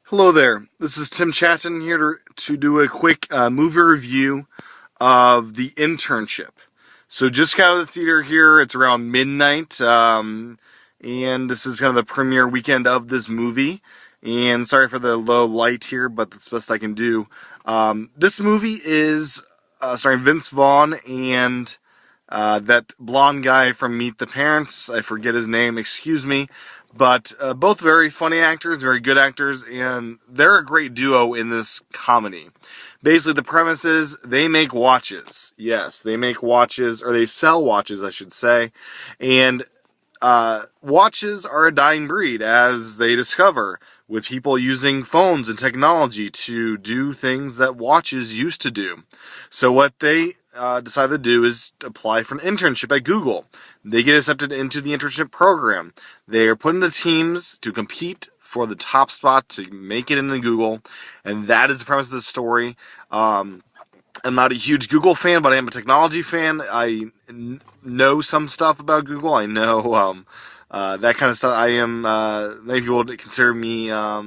Hello there. This is Tim Chaten here to do a quick movie review of The Internship. So just got out of the theater here. It's around midnight, and this is kind of the premiere weekend of this movie. And sorry for the low light here, but that's the best I can do. This movie is starring Vince Vaughn and that blonde guy from Meet the Parents. I forget his name, excuse me. But both very funny actors, very good actors, and they're a great duo in this comedy. Basically, the premise is they make watches. Yes, they make watches, or they sell watches, I should say. And watches are a dying breed, as they discover, with people using phones and technology to do things that watches used to do. So what they decide to do is apply for an internship at Google. They get accepted into the internship program. They are put into teams to compete for the top spot to make it into Google, and that is the premise of the story. I'm not a huge Google fan, but I am a technology fan. I know some stuff about Google. I know that kind of stuff. I am, many people would consider me a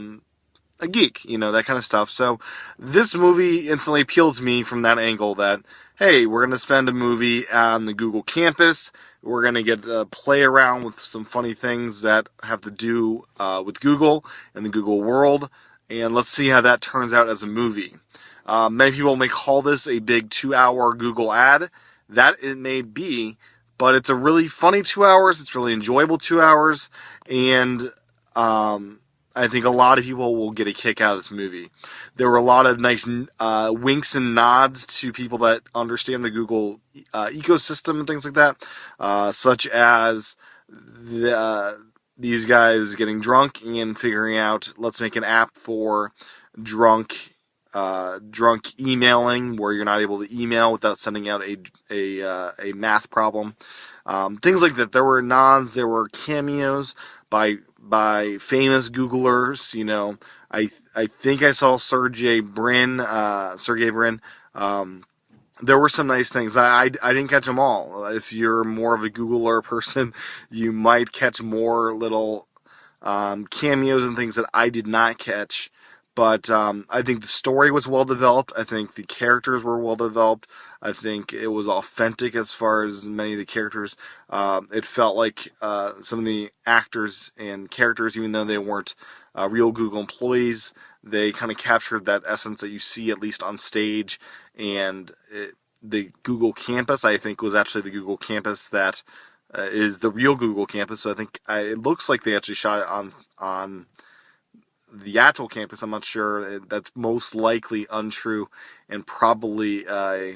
geek, that kind of stuff. So this movie instantly appealed to me from that angle that, hey, we're going to spend a movie on the Google campus. We're going to get to play around with some funny things that have to do with Google and the Google world. And let's see how that turns out as a movie. Many people may call this a big 2-hour Google ad. That it may be, but it's a really funny 2 hours. It's really enjoyable 2 hours. And I think a lot of people will get a kick out of this movie. There were a lot of nice winks and nods to people that understand the Google ecosystem and things like that, such as these guys getting drunk and figuring out, let's make an app for drunk emailing, where you're not able to email without sending out a math problem. Things like that. There were nods, there were cameos by famous Googlers. I think I saw Sergey Brin. There were some nice things. I didn't catch them all. If you're more of a Googler person, you might catch more little cameos and things that I did not catch. But I think the story was well developed. I think the characters were well developed. I think it was authentic as far as many of the characters. It felt like some of the actors and characters, even though they weren't real Google employees, they kind of captured that essence that you see at least on stage. And the Google campus, I think, was actually the Google campus that is the real Google campus. So I think it looks like they actually shot it on the actual campus. I'm not sure. That's most likely untrue, and probably a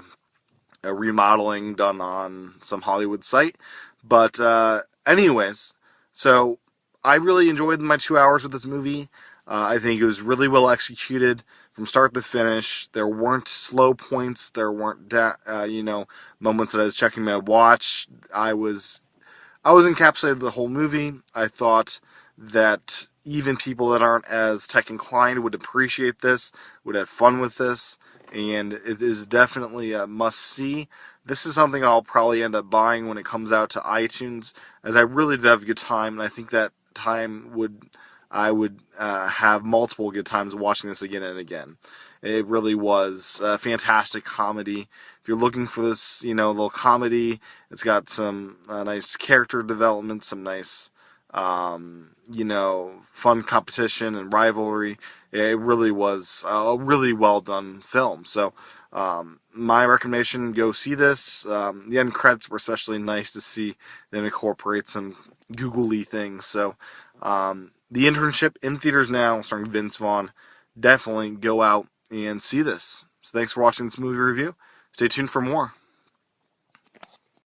remodeling done on some Hollywood site. But anyways, so I really enjoyed my 2 hours with this movie. I think it was really well executed from start to finish. There weren't slow points. There weren't moments that I was checking my watch. I was encapsulated the whole movie. I thought that even people that aren't as tech inclined would appreciate this, would have fun with this, and it is definitely a must-see. This is something I'll probably end up buying when it comes out to iTunes, as I really did have a good time, and I think that I would have multiple good times watching this again and again. It really was a fantastic comedy. If you're looking for this, little comedy, it's got some nice character development, some nice fun competition and rivalry. It really was a really well done film. So, my recommendation, go see this. The end credits were especially nice to see them incorporate some googly things. So, The Internship in theaters now, starring Vince Vaughn. Definitely go out and see this. So thanks for watching this movie review. Stay tuned for more.